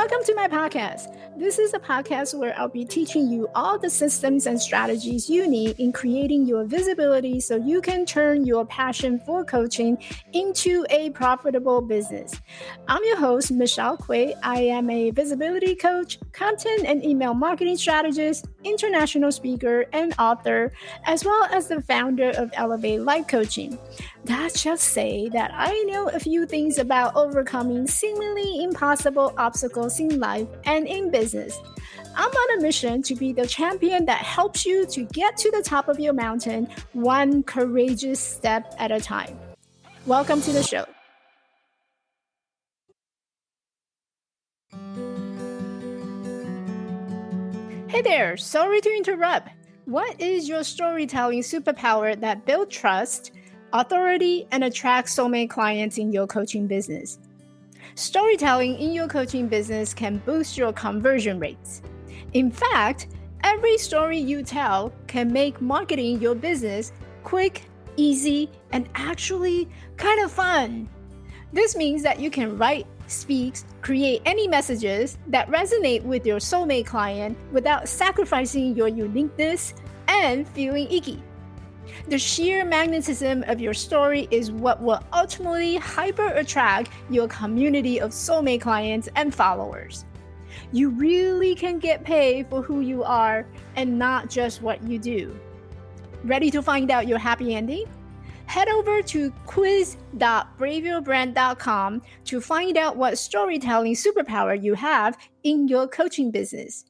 Welcome to my podcast. This is a podcast where I'll be teaching you all the systems and strategies you need in creating your visibility so you can turn your passion for coaching into a profitable business. I'm your host, Michelle Quay. I am a visibility coach, content and email marketing strategist, international speaker, and author, as well as the founder of Elevate Life Coaching. Let's just say that I know a few things about overcoming seemingly impossible obstacles in life and in business. I'm on a mission to be the champion that helps you to get to the top of your mountain, one courageous step at a time. Welcome to the show. Hey there, sorry to interrupt. What is your storytelling superpower that builds trust, authority, and attracts so many clients in your coaching business? Storytelling in your coaching business can boost your conversion rates. In fact, every story you tell can make marketing your business quick, easy, and actually kind of fun. This means that you can write, speak, create any messages that resonate with your soulmate client without sacrificing your uniqueness and feeling icky. The sheer magnetism of your story is what will ultimately hyper-attract your community of soulmate clients and followers. You really can get paid for who you are and not just what you do. Ready to find out your happy ending? Head over to quiz.braveyourbrand.com to find out what storytelling superpower you have in your coaching business.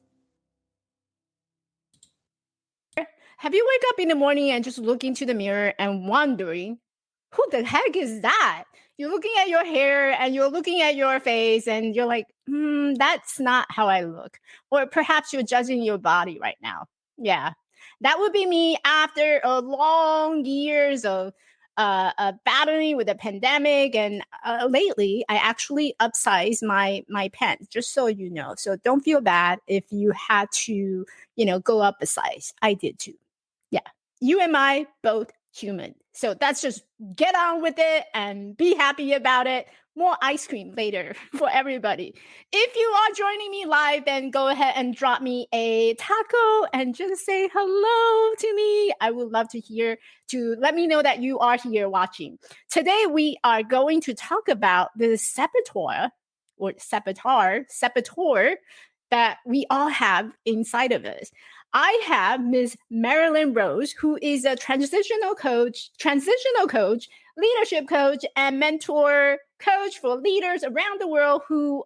Have you wake up in the morning and just look into the mirror and wondering, who the heck is that? You're looking at your hair and you're looking at your face and you're like, that's not how I look. Or perhaps you're judging your body right now. Yeah, that would be me after a long years of battling with the pandemic. And lately, I actually upsized my pants, just so you know. So don't feel bad if you had to, go up a size. I did too. Yeah, you and I both human. So that's just get on with it and be happy about it. More ice cream later for everybody. If you are joining me live, then go ahead and drop me a taco and just say hello to me. I would love to hear, to let me know that you are here watching. Today, we are going to talk about the saboteur that we all have inside of us. I have Ms. Marilyn Rose, who is a transitional coach, leadership coach, and mentor coach for leaders around the world who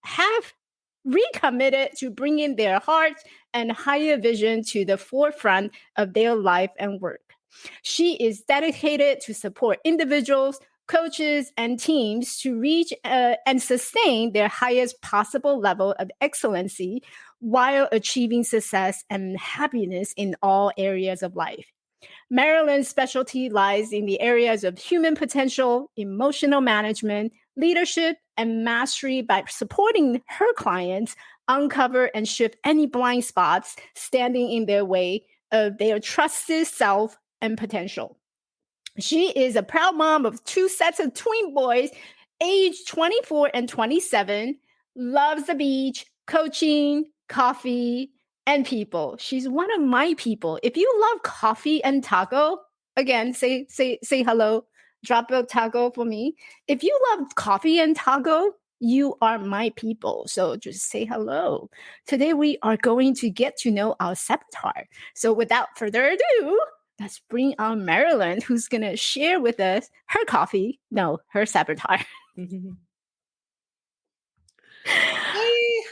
have recommitted to bringing their hearts and higher vision to the forefront of their life and work. She is dedicated to support individuals, coaches, and teams to reach and sustain their highest possible level of excellency while achieving success and happiness in all areas of life. Marilyn's specialty lies in the areas of human potential, emotional management, leadership, and mastery by supporting her clients uncover and shift any blind spots standing in their way of their trusted self and potential. She is a proud mom of 2 sets of twin boys, aged 24 and 27, loves the beach, coaching, coffee, and people. She's one of my people. If you love coffee and taco, again, say hello, drop a taco for me. If you love coffee and taco, you are my people. So just say hello. Today, we are going to get to know our saboteur. So without further ado, let's bring on Marilyn, who's going to share with us her saboteur.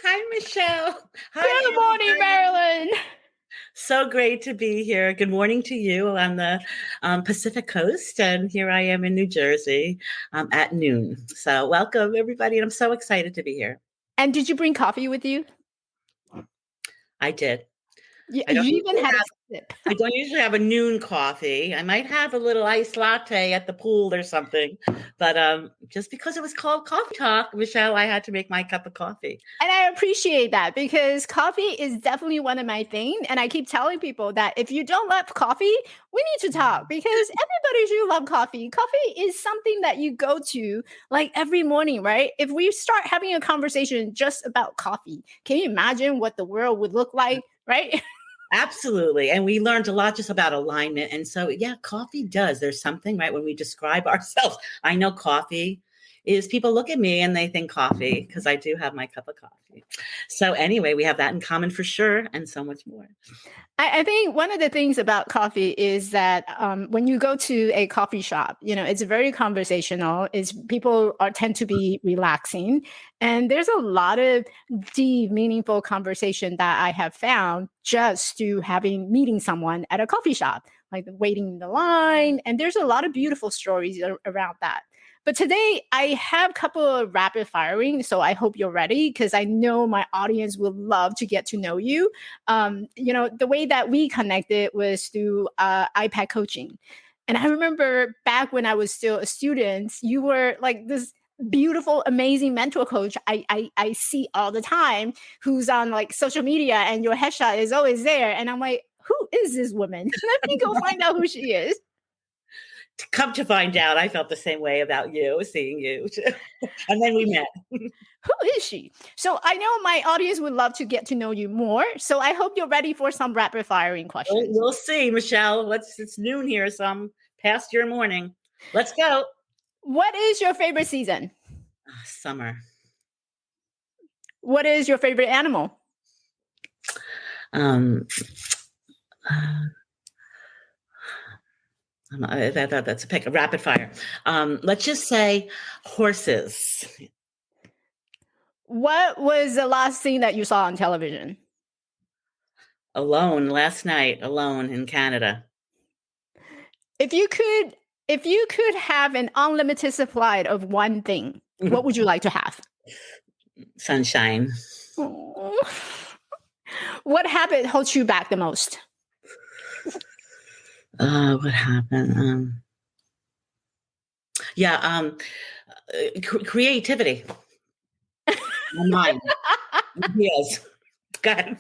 Hi, Michelle. Hi, good morning, Marilyn. So great to be here. Good morning to you on the Pacific Coast. And here I am in New Jersey at noon. So welcome, everybody. And I'm so excited to be here. And did you bring coffee with you? I did. You, I don't you even usually had a have sip. I don't usually have a noon coffee. I might have a little iced latte at the pool or something. But just because it was called Coffee Talk, Michelle, I had to make my cup of coffee. And I appreciate that because coffee is definitely one of my things. And I keep telling people that if you don't love coffee, we need to talk because everybody should love coffee. Coffee is something that you go to like every morning, right? If we start having a conversation just about coffee, can you imagine what the world would look like, right? Absolutely. And we learned a lot just about alignment. And so, yeah, coffee does. There's something, right? When we describe ourselves, I know coffee is people look at me and they think coffee because I do have my cup of coffee. So, anyway, we have that in common for sure and so much more. I think one of the things about coffee is that when you go to a coffee shop, it's very conversational. It's people tend to be relaxing, and there's a lot of deep, meaningful conversation that I have found just through meeting someone at a coffee shop, like waiting in the line. And there's a lot of beautiful stories around that. But today I have a couple of rapid firing, so I hope you're ready because I know my audience would love to get to know you. The way that we connected was through iPad coaching. And I remember back when I was still a student, you were like this beautiful, amazing mentor coach I see all the time who's on like social media and your headshot is always there. And I'm like, who is this woman? Let me go find out who she is. Come to find out, I felt the same way about you, seeing you. And then we met. Who is she? So I know my audience would love to get to know you more. So I hope you're ready for some rapid firing questions. We'll see, Michelle. It's noon here, so I'm past your morning. Let's go. What is your favorite season? Summer. What is your favorite animal? That's a pick, a rapid fire. Let's just say horses. What was the last thing that you saw on television? Alone last night, alone in Canada. If you could have an unlimited supply of one thing, what would you like to have? Sunshine. Oh. What habit holds you back the most? What happened? Creativity. Mine. Yes. Go ahead.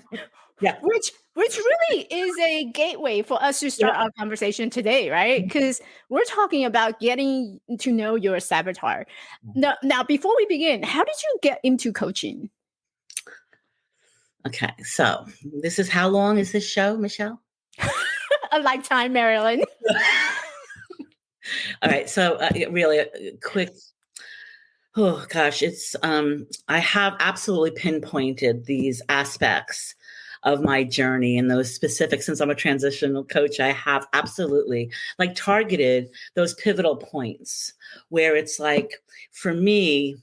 Yeah. Which really is a gateway for us to start our conversation today, right? Because we're talking about getting to know your saboteur. Now, before we begin, how did you get into coaching? Okay, so this is how long is this show, Michelle? A lifetime, Marilyn. All right, so really a quick. Oh gosh, it's I have absolutely pinpointed these aspects of my journey and those specific, since I'm a transitional coach, I have absolutely like targeted those pivotal points where it's like, for me,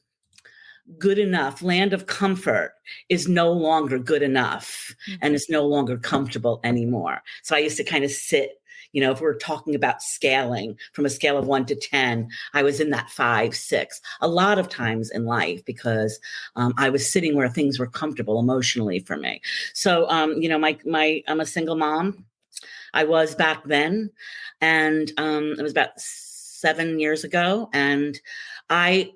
good enough, land of comfort is no longer good enough and it's no longer comfortable anymore. So I used to kind of sit, if we're talking about scaling from a scale of 1 to 10, I was in that 5, 6, a lot of times in life because I was sitting where things were comfortable emotionally for me. So, I'm a single mom. I was back then, and it was about 7 years ago. And I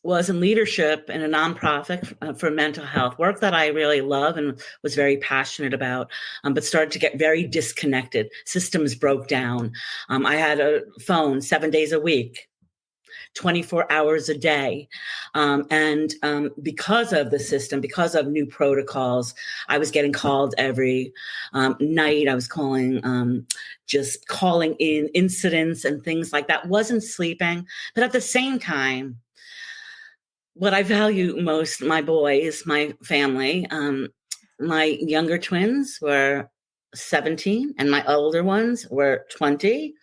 was in leadership in a nonprofit for mental health work that I really love and was very passionate about, but started to get very disconnected. Systems broke down. I had a phone 7 days a week, 24 hours a day. And because of the system, because of new protocols, I was getting called every night. I was just calling in incidents and things like that. Wasn't sleeping. But at the same time, what I value most, my boys, my family, my younger twins were 17 and my older ones were 20.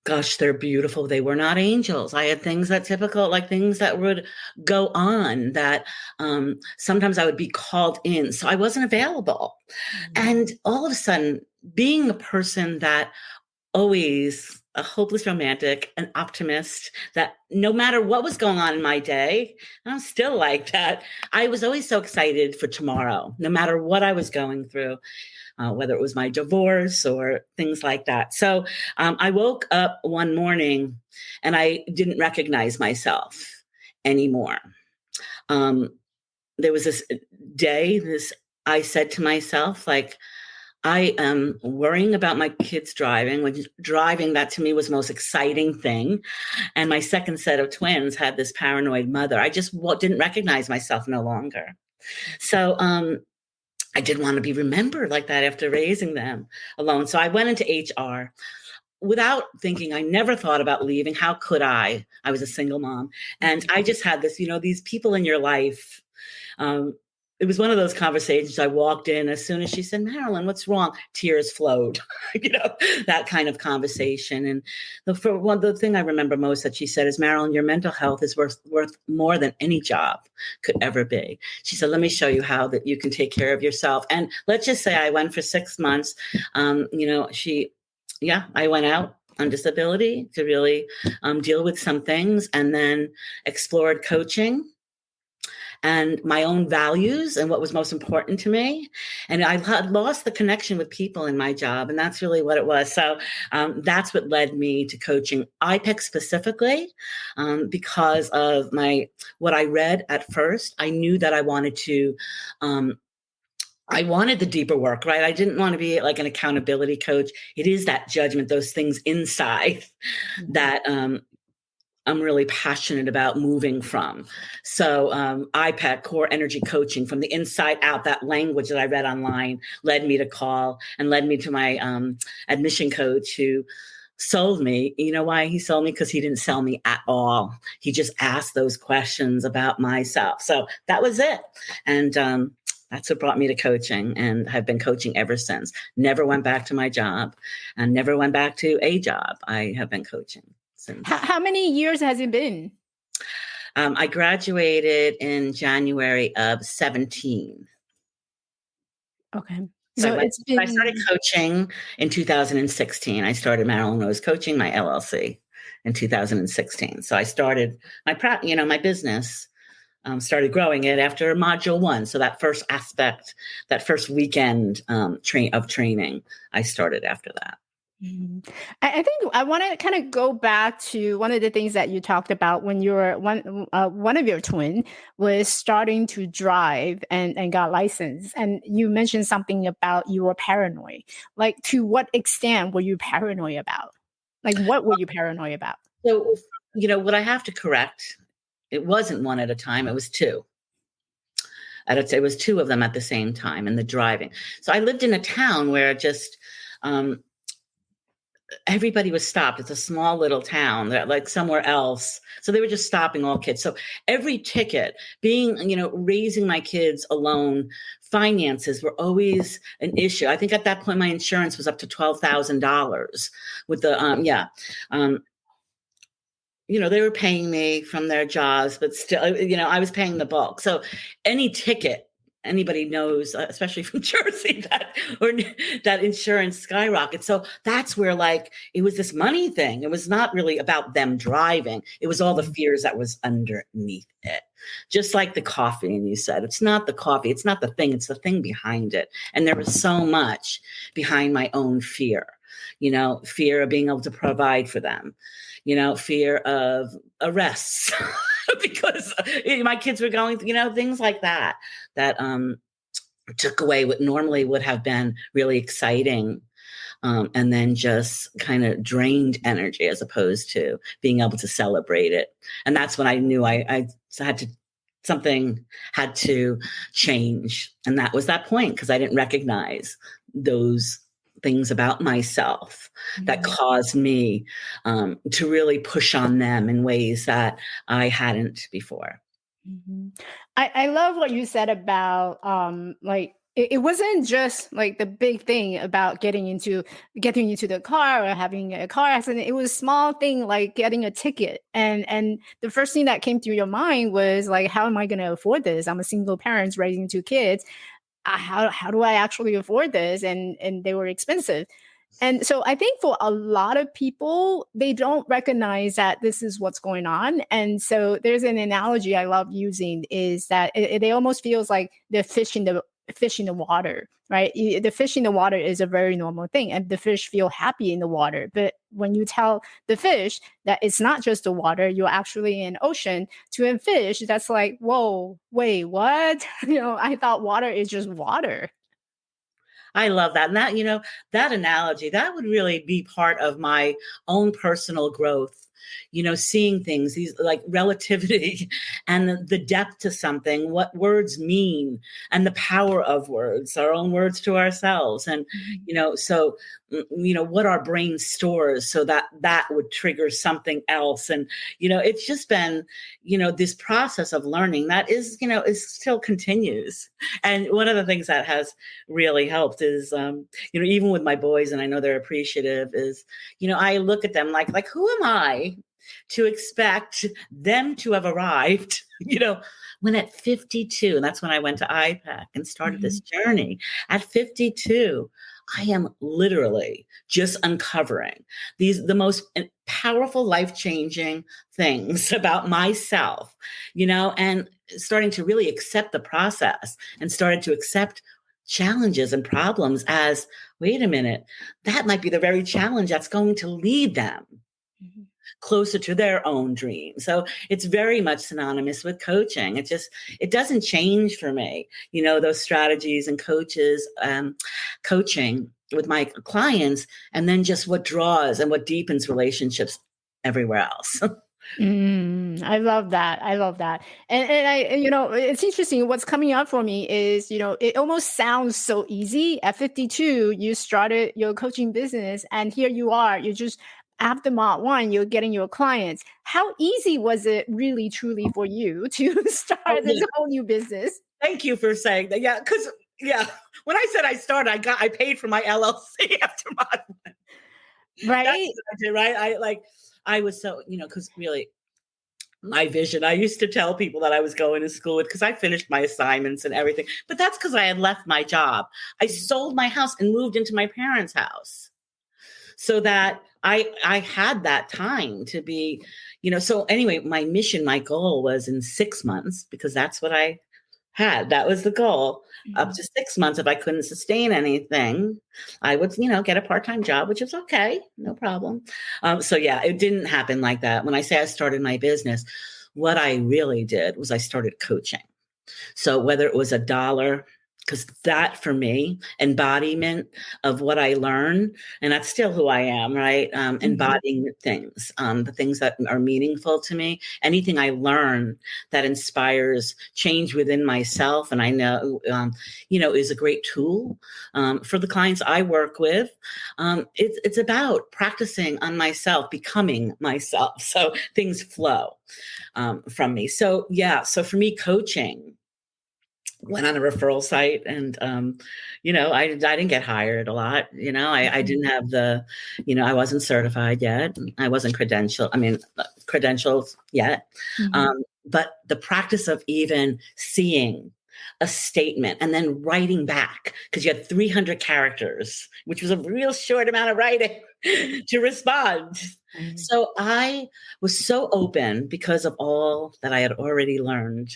Gosh, they're beautiful. They were not angels. I had things that would go on that sometimes I would be called in. So I wasn't available. Mm-hmm. And all of a sudden, being a person that always a hopeless romantic, an optimist, that no matter what was going on in my day, I'm still like that. I was always so excited for tomorrow, no matter what I was going through, whether it was my divorce or things like that. So I woke up one morning and I didn't recognize myself anymore. There was this day, I said to myself, like, I am worrying about my kids driving, which driving, that to me was the most exciting thing. And my second set of twins had this paranoid mother. I just didn't recognize myself no longer. So I didn't want to be remembered like that after raising them alone. So I went into HR without thinking. I never thought about leaving. How could I? I was a single mom. And I just had this, these people in your life. It was one of those conversations. I walked in, as soon as she said, "Marilyn, what's wrong?" Tears flowed, that kind of conversation. And the thing I remember most that she said is, "Marilyn, your mental health is worth more than any job could ever be." She said, "Let me show you how that you can take care of yourself." And let's just say I went for 6 months. I went out on disability to really deal with some things, and then explored coaching and my own values and what was most important to me. And I had lost the connection with people in my job, and that's really what it was. So that's what led me to coaching IPEC specifically, because of what I read at first. I knew that I wanted the deeper work, right? I didn't want to be like an accountability coach. It is that judgment, those things inside that I'm really passionate about moving from. So IPEC, core energy coaching, from the inside out, that language that I read online led me to call and led me to my admission coach, who sold me. You know why he sold me? Because he didn't sell me at all. He just asked those questions about myself. So that was it. And that's what brought me to coaching, and have been coaching ever since. Never went back to my job and never went back to a job. I have been coaching. How many years has it been? I graduated in January of 17. Okay. So I started coaching in 2016. I started Marilyn Rose Coaching, my LLC, in 2016. So I started my business, started growing it after module 1. So that first aspect, that first weekend of training, I started after that. I think I want to kind of go back to one of the things that you talked about when you were one of your twin was starting to drive and got licensed. And you mentioned something about you were paranoid. Like, to what extent were you paranoid about? Like, what were you paranoid about? So, what I have to correct, it wasn't one at a time. It was 2. It was 2 of them at the same time in the driving. So I lived in a town where just everybody was stopped. It's a small little town, like somewhere else. So they were just stopping all kids. So every ticket, raising my kids alone, finances were always an issue. I think at that point, my insurance was up to $12,000 with the, they were paying me from their jobs, but still, I was paying the bulk. So any ticket, anybody knows, especially from Jersey, that insurance skyrockets. So that's where, it was this money thing. It was not really about them driving. It was all the fears that was underneath it. Just like the coffee, and you said, it's not the coffee, it's not the thing, it's the thing behind it. And there was so much behind my own fear, fear of being able to provide for them, fear of arrests. Because my kids were going through, things like that took away what normally would have been really exciting, and then just kind of drained energy, as opposed to being able to celebrate it. And that's when I knew something had to change. And that was that point, because I didn't recognize those things about myself that caused me to really push on them in ways that I hadn't before. I love what you said about it wasn't just like the big thing about getting into the car or having a car accident. It was a small thing like getting a ticket, and the first thing that came through your mind was like, how am I going to afford this? I'm a single parent raising 2 kids. How do I actually afford this? And they were expensive. And so I think for a lot of people, they don't recognize that this is what's going on. And so there's an analogy I love using is that it almost feels like the fish in the water, right? The fish in the water is a very normal thing, and the fish feel happy in the water. But when you tell the fish that it's not just the water, you're actually in ocean, to a fish, that's like, whoa, wait, what? I thought water is just water. I love that. And that, that analogy, that would really be part of my own personal growth, seeing things, these like relativity and the depth to something, what words mean and the power of words, our own words to ourselves. And, so, what our brain stores so that would trigger something else. And, it's just been, this process of learning that is still continues. And one of the things that has really helped is, even with my boys, and I know they're appreciative, is, I look at them like who am I to expect them to have arrived, when at 52, and that's when I went to IPAC and started this journey. At 52, I am literally just uncovering the most powerful, life-changing things about myself, and starting to really accept the process and started to accept challenges and problems as, wait a minute, that might be the very challenge that's going to lead them closer to their own dream. So it's very much synonymous with coaching. It doesn't change for me, those strategies and coaching with my clients, and then just what draws and what deepens relationships everywhere else. I love that. I love that. And I, it's interesting. What's coming up for me is, it almost sounds so easy. At 52, you started your coaching business, and here you are. You just after Mod 1, you're getting your clients. How easy was it really, truly for you to start this whole new business? Thank you for saying that. Yeah, because when I said I started, I paid for my LLC after Mod 1. Right. That's what I did, right? I was so, because really my vision, I used to tell people that I was going to school because I finished my assignments and everything, but that's because I had left my job. I sold my house and moved into my parents' house so that I had that time to be, so anyway, my mission, my goal was in 6 months, because that's what I had. That was the goal. Up to 6 months, if I couldn't sustain anything, I would, get a part-time job, which is okay. No problem. So yeah, it didn't happen like that. When I say I started my business, what I really did was I started coaching. So whether it was $1, because that for me, embodiment of what I learned, and that's still who I am, right? Embodying things, the things that are meaningful to me, anything I learn that inspires change within myself, and I know, is a great tool for the clients I work with. It's about practicing on myself, becoming myself, so things flow from me. So yeah, so for me, coaching went on a referral site, and I didn't get hired a lot. I didn't have I wasn't certified yet. I wasn't credentials yet. But the practice of even seeing a statement and then writing back, because you had 300 characters, which was a real short amount of writing to respond. So I was so open because of all that I had already learned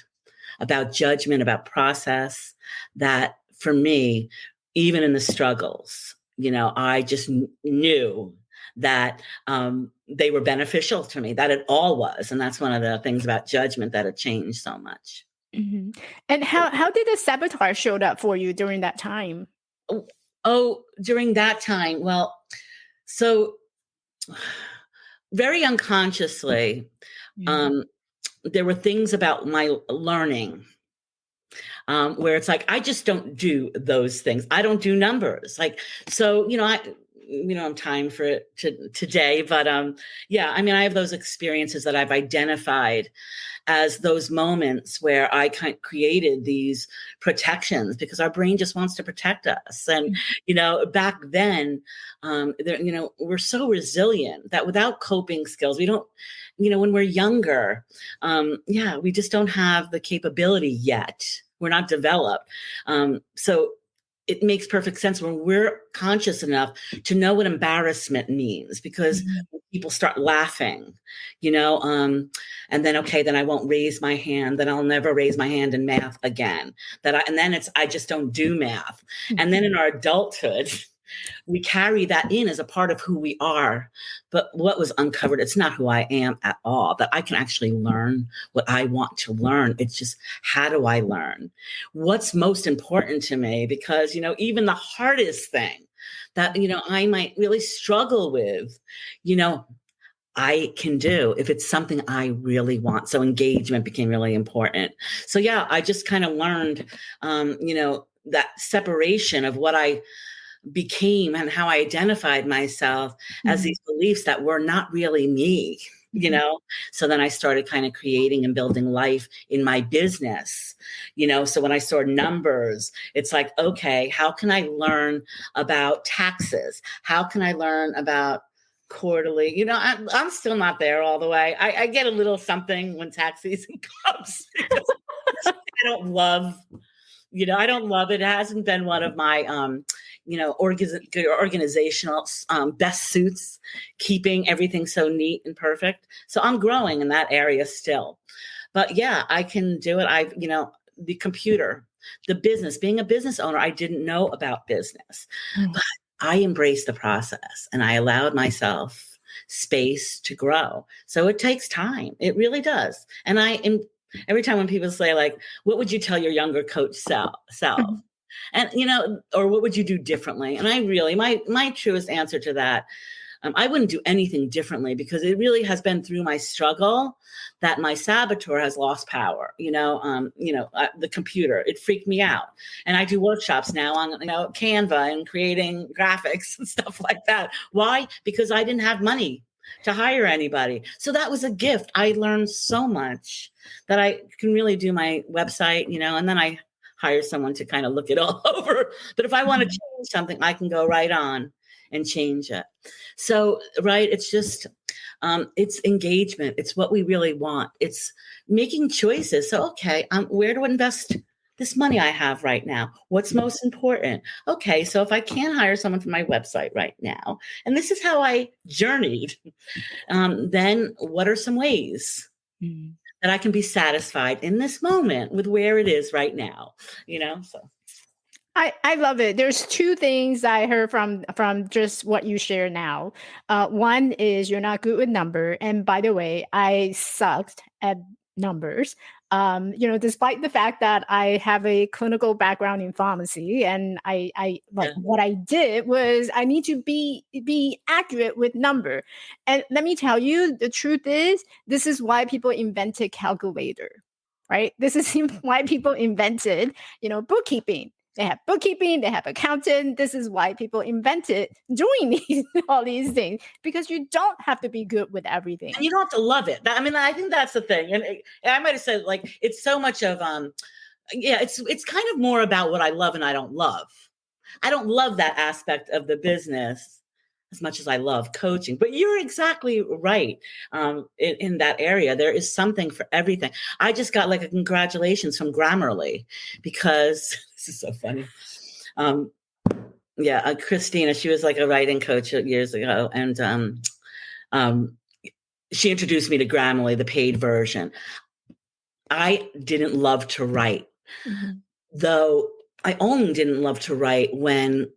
about judgment, about process, that for me, even in the struggles, I just knew that they were beneficial to me, that it all was. And that's one of the things about judgment that had changed so much. And how did the saboteur showed up for you during that time? During that time, well, so very unconsciously, there were things about my learning where it's like, I just don't do those things. I don't do numbers. So, I'm time for it today, but I have those experiences that I've identified as those moments where I created these protections, because our brain just wants to protect us. And, back then, we're so resilient that without coping skills, we don't, when we're younger, we just don't have the capability yet. We're not developed. So it makes perfect sense when we're conscious enough to know what embarrassment means, because people start laughing, and then, okay, then I won't raise my hand. Then I'll never raise my hand in math again. And then I just don't do math. And then in our adulthood, we carry that in as a part of who we are. But what was uncovered, it's not who I am at all, that I can actually learn what I want to learn. It's just, how do I learn? What's most important to me? Because, even the hardest thing that, I might really struggle with, I can do if it's something I really want. So engagement became really important. So yeah, I just kind of learned, that separation of what I became and how I identified myself as these beliefs that were not really me, So then I started kind of creating and building life in my business, So when I saw numbers, it's like, okay, how can I learn about taxes? How can I learn about quarterly? I'm still not there all the way. I get a little something when tax season comes. I don't love it. It hasn't been one of my, organizational best suits, keeping everything so neat and perfect. So I'm growing in that area still. But yeah, I can do it. The computer, the business, being a business owner, I didn't know about business, but I embraced the process and I allowed myself space to grow. So it takes time. It really does. And every time when people say, like, what would you tell your younger coach self? And, or what would you do differently? And I really, my truest answer to that, I wouldn't do anything differently, because it really has been through my struggle that my saboteur has lost power. The computer, it freaked me out. And I do workshops now on, Canva and creating graphics and stuff like that. Why? Because I didn't have money to hire anybody. So that was a gift. I learned so much that I can really do my website, and then I hire someone to kind of look it all over. But if I want to change something, I can go right on and change it. So, right, it's just, it's engagement. It's what we really want. It's making choices. So, okay, where to invest this money I have right now? What's most important? Okay, so if I can't hire someone for my website right now, and this is how I journeyed, then what are some ways that I can be satisfied in this moment with where it is right now, so. I love it. There's two things I heard from just what you share now. One is you're not good with number. And by the way, I sucked at numbers. Despite the fact that I have a clinical background in pharmacy, and what I did was I need to be accurate with number. And let me tell you, the truth is, this is why people invented calculator, right? This is why people invented, bookkeeping. They have bookkeeping, they have accountant. This is why people invented doing all these things, because you don't have to be good with everything. And you don't have to love it. I think that's the thing. And I might have said, like, it's so much of, it's kind of more about what I love and I don't love. I don't love that aspect of the business as much as I love coaching. But you're exactly right. In that area, there is something for everything. I just got like a congratulations from Grammarly, because this is so funny. Christina, she was like a writing coach years ago. And she introduced me to Grammarly, the paid version. I didn't love to write, though I only didn't love to write when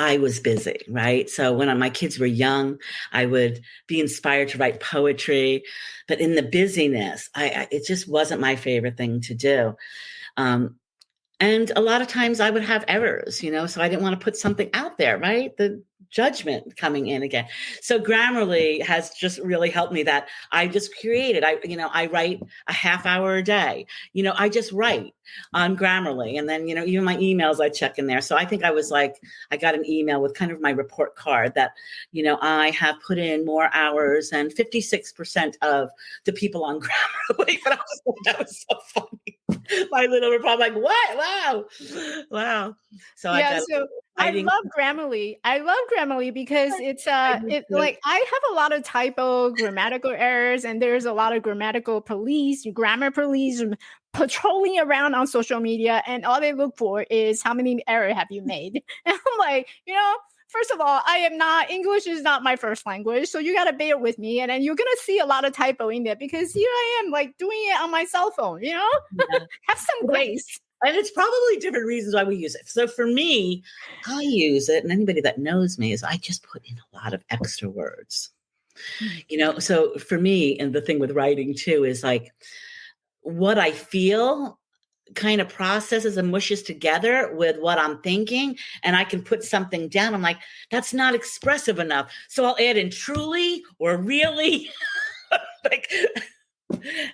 I was busy, right? So when my kids were young, I would be inspired to write poetry, but in the busyness, it just wasn't my favorite thing to do. And a lot of times I would have errors, so I didn't want to put something out there, right? The judgment coming in again. So Grammarly has just really helped me, that I just created, I write a half hour a day, I just write on Grammarly. And then, even my emails I check in there. So I think I got an email with kind of my report card that, I have put in more hours than 56% of the people on Grammarly. But that was so funny. My little report, I'm like, what? Wow. Wow. So I Yeah, got so I writing. love Grammarly. I love Grammarly because it like I have a lot of typo grammatical errors, and there's a lot of grammatical police, grammar police patrolling around on social media, and all they look for is how many error have you made. And I'm like, first of all, English is not my first language, so you got to bear with me. And then you're going to see a lot of typo in there because here I am like doing it on my cell phone, Yeah. have some grace. And it's probably different reasons why we use it. So for me, I use it, and anybody that knows me is I just put in a lot of extra words. So for me, and the thing with writing too is like what I feel kind of processes and mushes together with what I'm thinking, and I can put something down. I'm like, that's not expressive enough. So I'll add in truly or really. Like,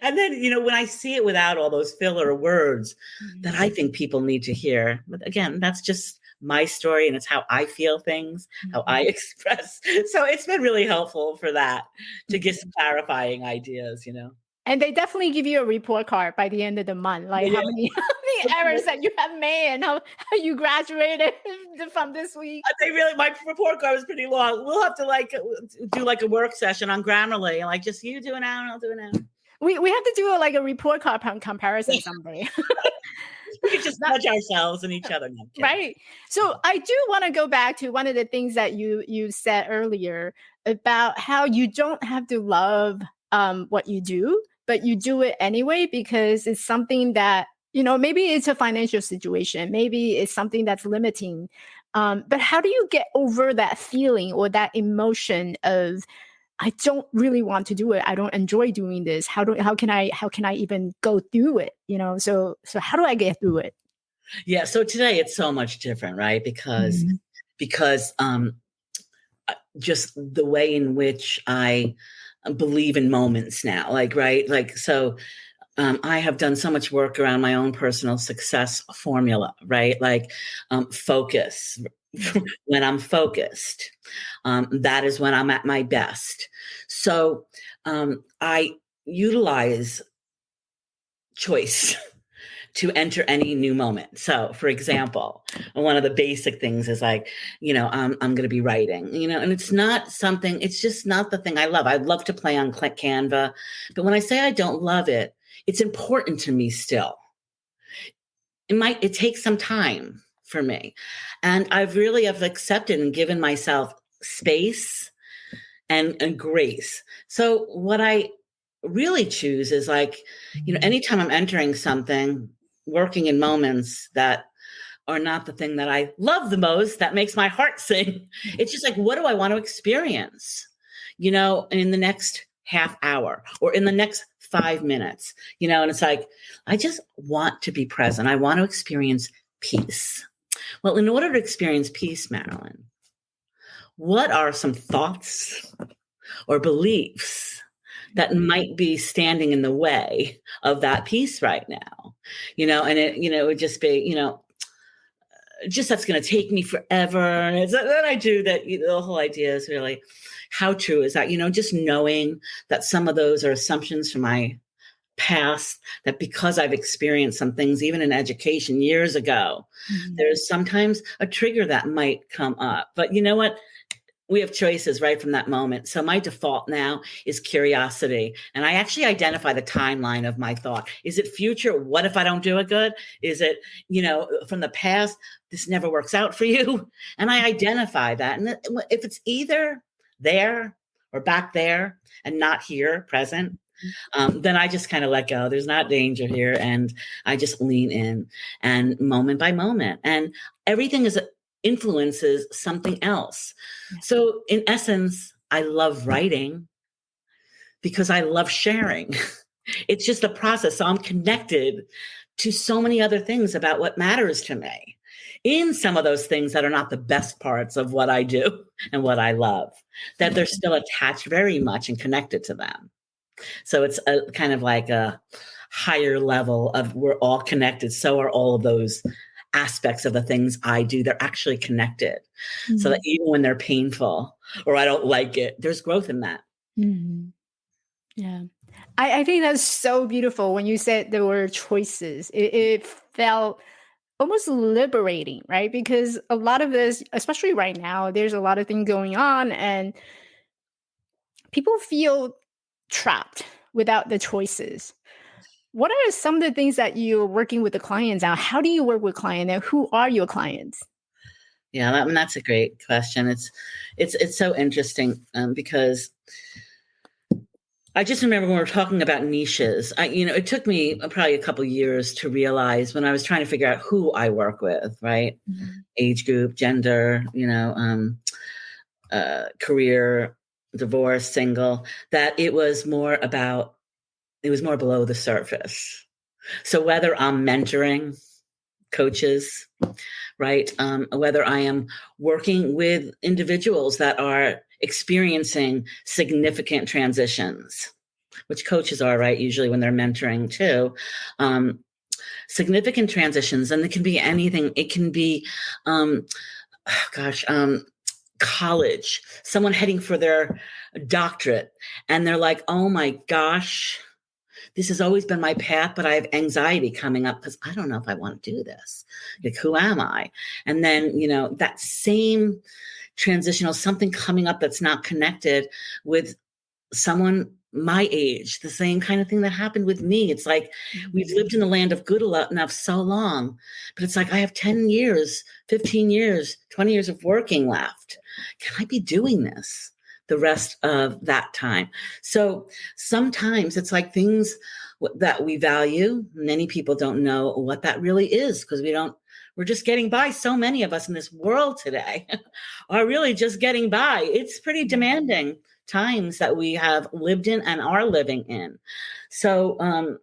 and then, when I see it without all those filler words that I think people need to hear. But again, that's just my story, and it's how I feel things, how I express. So it's been really helpful for that, to get some clarifying ideas, And they definitely give you a report card by the end of the month, like how many errors that you have made and how you graduated from this week. My report card was pretty long. We'll have to do like a work session on Grammarly, and just you do an hour and I'll do an hour. We have to do a report card comparison someday. We can just nudge ourselves and each other. Right. So I do want to go back to one of the things that you said earlier about how you don't have to love what you do, but you do it anyway because it's something that, maybe it's a financial situation. Maybe it's something that's limiting. But how do you get over that feeling or that emotion of, I don't really want to do it. I don't enjoy doing this. How can I even go through it? So how do I get through it? Yeah. So today it's so much different, right? Because just the way in which I believe in moments now, so I have done so much work around my own personal success formula, right? Focus. When I'm focused, that is when I'm at my best. So I utilize choice to enter any new moment. So for example, one of the basic things is I'm going to be writing, and it's just not the thing I love. I love to play on Canva, but when I say I don't love it, it's important to me still. It takes some time for me. And I've really have accepted and given myself space and grace. So what I really choose is anytime I'm entering something, working in moments that are not the thing that I love the most, that makes my heart sing. It's just what do I want to experience, in the next half hour or in the next 5 minutes, and it's I just want to be present. I want to experience peace. Well, in order to experience peace, Marilyn, what are some thoughts or beliefs that might be standing in the way of that peace right now? And it would just be, just that's going to take me forever. And then I do that. The whole idea is really, how true is that? Just knowing that some of those are assumptions from my past, that because I've experienced some things, even in education years ago, there's sometimes a trigger that might come up. But you know what? We have choices right from that moment. So my default now is curiosity. And I actually identify the timeline of my thought. Is it future? What if I don't do it good? Is it, from the past, this never works out for you? And I identify that. And if it's either there or back there and not here, present, then I just kind of let go. There's not danger here. And I just lean in, and moment by moment. And everything influences something else. So in essence, I love writing because I love sharing. It's just a process. So I'm connected to so many other things about what matters to me, in some of those things that are not the best parts of what I do and what I love, that they're still attached very much and connected to them. So it's a kind of like a higher level of, we're all connected. So are all of those aspects of the things I do. They're actually connected. So that even when they're painful or I don't like it, there's growth in that. Yeah. I think that's so beautiful when you said there were choices. It felt almost liberating, right? Because a lot of this, especially right now, there's a lot of things going on and people feel trapped without the choices. What are some of the things that you're working with the clients on? How do you work with clients and who are your clients? Yeah, that's a great question. It's so interesting because I just remember when we were talking about niches. It took me probably a couple of years to realize when I was trying to figure out who I work with, right? Mhm. Age group, gender, career, divorce, single, that it was more below the surface. So whether I'm mentoring coaches, right? Whether I am working with individuals that are experiencing significant transitions, which coaches are, right? Usually when they're mentoring too. Significant transitions, and it can be anything. It can be, oh gosh, college, someone heading for their doctorate, and they're like, oh my gosh, this has always been my path, but I have anxiety coming up because I don't know if I want to do this. Like, who am I? And then, that same transitional something coming up that's not connected with someone my age, the same kind of thing that happened with me. It's like we've lived in the land of good enough so long, but it's like I have 10 years, 15 years, 20 years of working left. Can I be doing this the rest of that time? So sometimes it's like things that we value. Many people don't know what that really is because we're just getting by. So many of us in this world today are really just getting by. It's pretty demanding times that we have lived in and are living in. So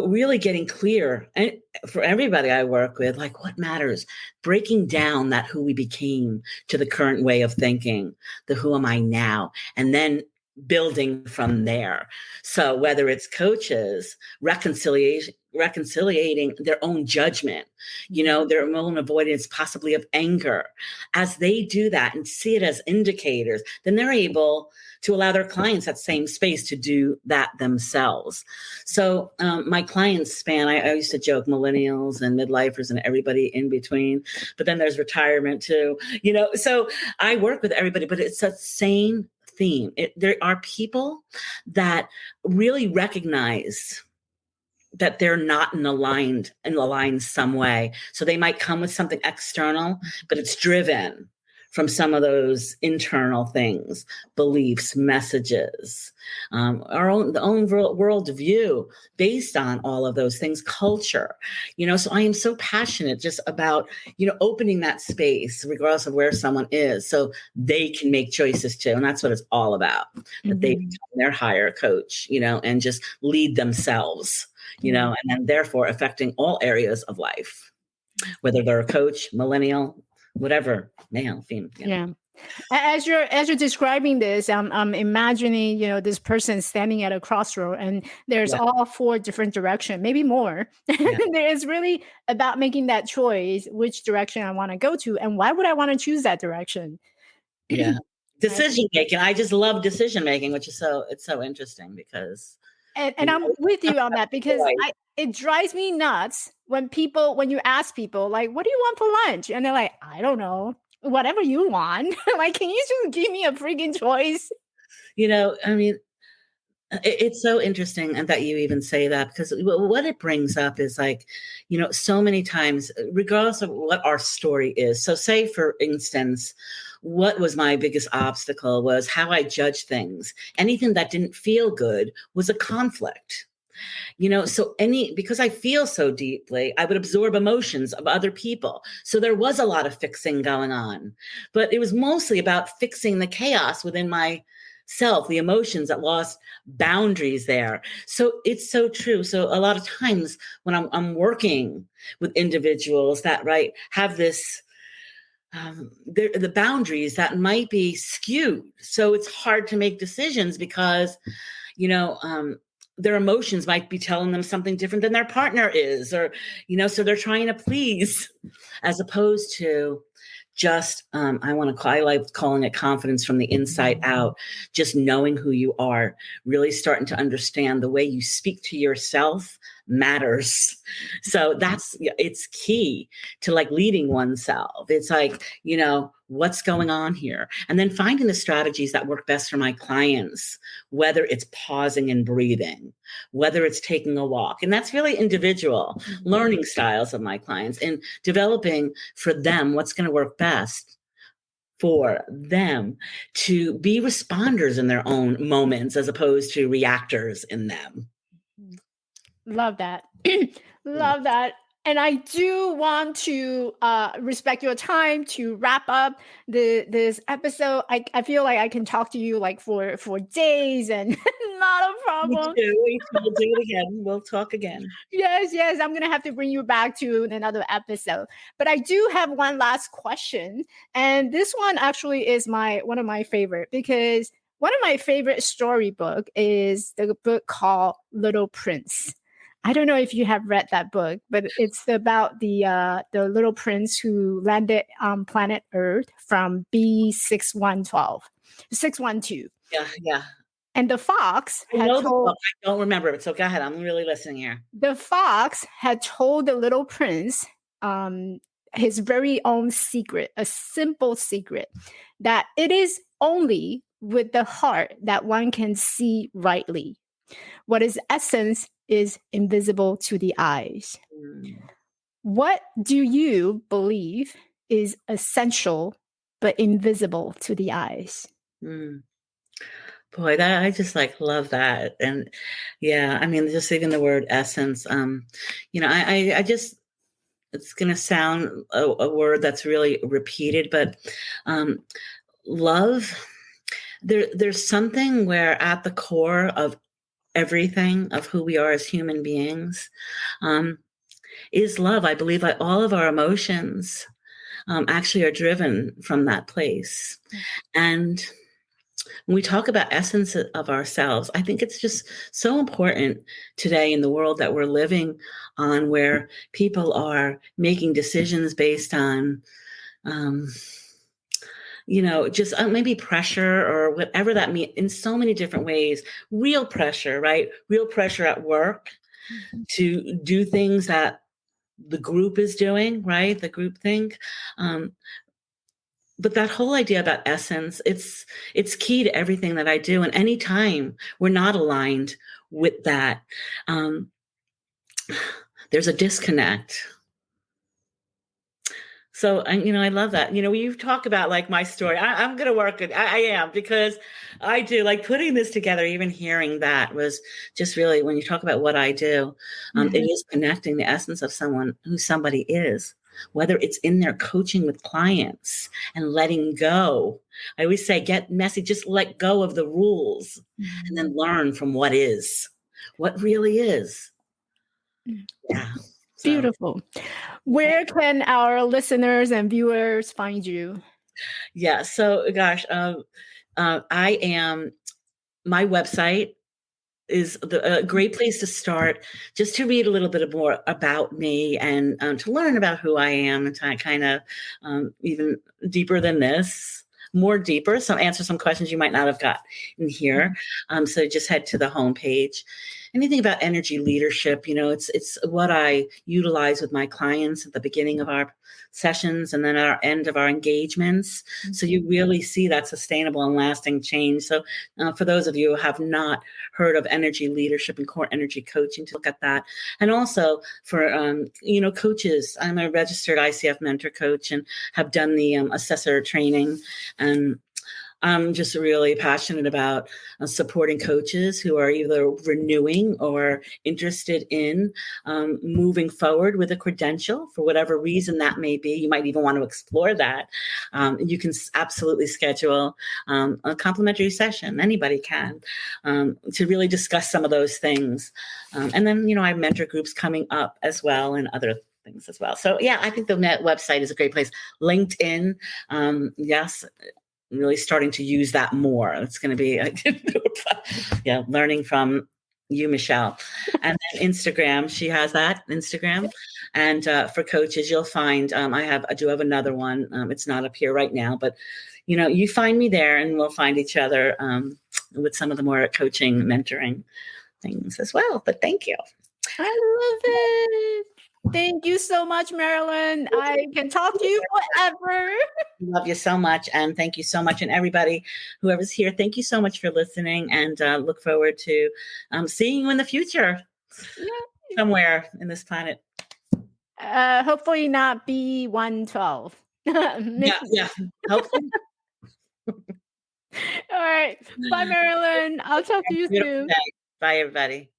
really getting clear, and for everybody I work with, like what matters, breaking down that who we became to the current way of thinking, the who am I now, and then building from there. So whether it's coaches, reconciliating their own judgment, their own avoidance possibly of anger, as they do that and see it as indicators, then they're able to allow their clients that same space to do that themselves. So my clients span, I used to joke, millennials and midlifers and everybody in between, but then there's retirement too, so I work with everybody, but it's that same theme. There are people that really recognize that they're not in aligned some way. So they might come with something external, but it's driven from some of those internal things, beliefs, messages, the own world view based on all of those things, culture, so I am so passionate just about, opening that space regardless of where someone is so they can make choices too. And that's what it's all about, that they become their higher coach, and just lead themselves, and then therefore affecting all areas of life, whether they're a coach, millennial, whatever, male, female. Yeah. As you're describing this, I'm imagining, this person standing at a crossroad and there's all 4 different directions, maybe more. Yeah. It's really about making that choice, which direction I want to go to and why would I want to choose that direction? Yeah. Decision making. I just love decision making, which is it's so interesting because And I'm with you on that because it drives me nuts when you ask people like, what do you want for lunch? And they're like, I don't know, whatever you want. Like, can you just give me a freaking choice? I mean, it's so interesting that you even say that because what it brings up is like, so many times, regardless of what our story is. So say, for instance, what was my biggest obstacle was how I judge things. Anything that didn't feel good was a conflict. Because I feel so deeply, I would absorb emotions of other people. So there was a lot of fixing going on, but it was mostly about fixing the chaos within myself, the emotions that lost boundaries there. So it's so true. So a lot of times when I'm working with individuals that, have this, the boundaries that might be skewed. So it's hard to make decisions because, their emotions might be telling them something different than their partner is, or, so they're trying to please as opposed to just, I like calling it confidence from the inside out, just knowing who you are, really starting to understand the way you speak to yourself matters. So it's key to like leading oneself. It's like, what's going on here? And then finding the strategies that work best for my clients, whether it's pausing and breathing, whether it's taking a walk. And that's really individual learning styles of my clients and developing for them what's going to work best for them to be responders in their own moments as opposed to reactors in them. Love that. Love that. And I do want to respect your time to wrap up this episode. I feel like I can talk to you like for days and not a problem. We'll do it again. We'll talk again. Yes. I'm going to have to bring you back to another episode. But I do have one last question. And this one actually is one of my favorite, because one of my favorite storybook is the book called Little Prince. I don't know if you have read that book, but it's about the little prince who landed on planet Earth from B6112. Yeah. And the fox I don't remember it, so go ahead. I'm really listening here. The fox had told the little prince his very own secret, a simple secret, that it is only with the heart that one can see rightly. What is essence is invisible to the eyes. What do you believe is essential but invisible to the eyes? Boy, I just like love that. And yeah, I mean, just even the word essence, I just, it's going to sound a word that's really repeated, but love, there's something where at the core of everything of who we are as human beings is love. I believe that all of our emotions actually are driven from that place. And when we talk about essence of ourselves, I think it's just so important today in the world that we're living on, where people are making decisions based on just maybe pressure or whatever that means, in so many different ways. Real pressure, right? Real pressure at work to do things that the group is doing, right? The group think. But that whole idea about essence, it's key to everything that I do. And anytime we're not aligned with that, there's a disconnect. So, I love that. You talk about like my story. I'm going to work it. I am, because I do like putting this together. Even hearing that was just really, when you talk about what I do, it is connecting the essence of who somebody is, whether it's in their coaching with clients and letting go. I always say, get messy, just let go of the rules and then learn from what really is. Yeah. Beautiful. Where can our listeners and viewers find you? Yeah. So, gosh, my website is a great place to start, just to read a little bit more about me and to learn about who I am, and to kind of even deeper than this. More deeper, answer some questions you might not have got in here. So just head to the homepage. Anything about energy leadership, it's what I utilize with my clients at the beginning of our sessions and then at our end of our engagements. So you really see that sustainable and lasting change. So for those of you who have not heard of energy leadership and core energy coaching, to look at that. And also for, coaches, I'm a registered ICF Mentor Coach and have done the assessor training. And I'm just really passionate about supporting coaches who are either renewing or interested in moving forward with a credential for whatever reason that may be. You might even want to explore that. You can absolutely schedule a complimentary session. Anybody can, to really discuss some of those things. And then, I have mentor groups coming up as well, and other things as well. So yeah, I think the website is a great place. LinkedIn, yes. Really starting to use that more. It's going to be, learning from you, Michelle. And Instagram. She has that Instagram. And for coaches, you'll find I do have another one. It's not up here right now, but you find me there, and we'll find each other with some of the more coaching, mentoring things as well. But thank you. I love it. Thank you so much, Marilyn. I can talk to you forever. Love you so much. And thank you so much. And everybody, whoever's here, thank you so much for listening, and look forward to seeing you in the future somewhere in this planet. Hopefully not B112. Yeah. Hopefully. All right. Bye, Marilyn. I'll talk to you soon. Day. Bye, everybody.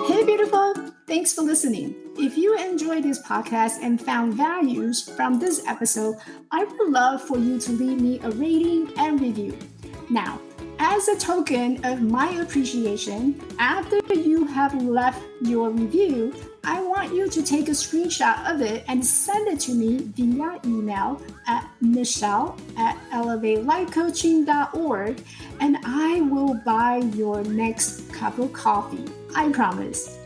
Hey, beautiful. Thanks for listening. If you enjoyed this podcast and found values from this episode, I would love for you to leave me a rating and review. Now, as a token of my appreciation, after you have left your review, I want you to take a screenshot of it and send it to me via email at michelle@elevatelifecoaching.org, and I will buy your next cup of coffee. I promise.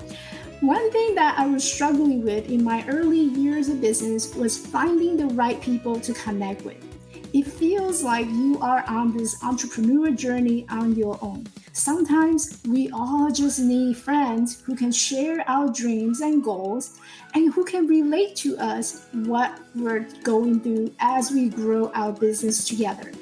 One thing that I was struggling with in my early years of business was finding the right people to connect with. It feels like you are on this entrepreneur journey on your own. Sometimes we all just need friends who can share our dreams and goals, and who can relate to us what we're going through as we grow our business together.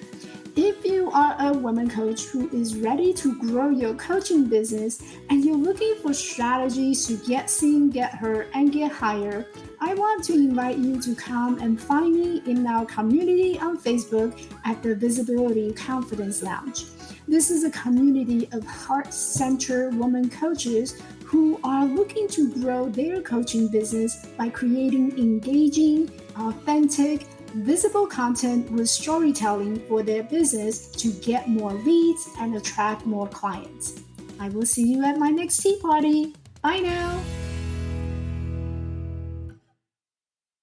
If you are a woman coach who is ready to grow your coaching business, and you're looking for strategies to get seen, get heard, and get higher, I want to invite you to come and find me in our community on Facebook at the Visibility Confidence Lounge. This is a community of heart-centered women coaches who are looking to grow their coaching business by creating engaging, authentic, visible content with storytelling for their business to get more leads and attract more clients. I will see you at my next tea party. Bye now.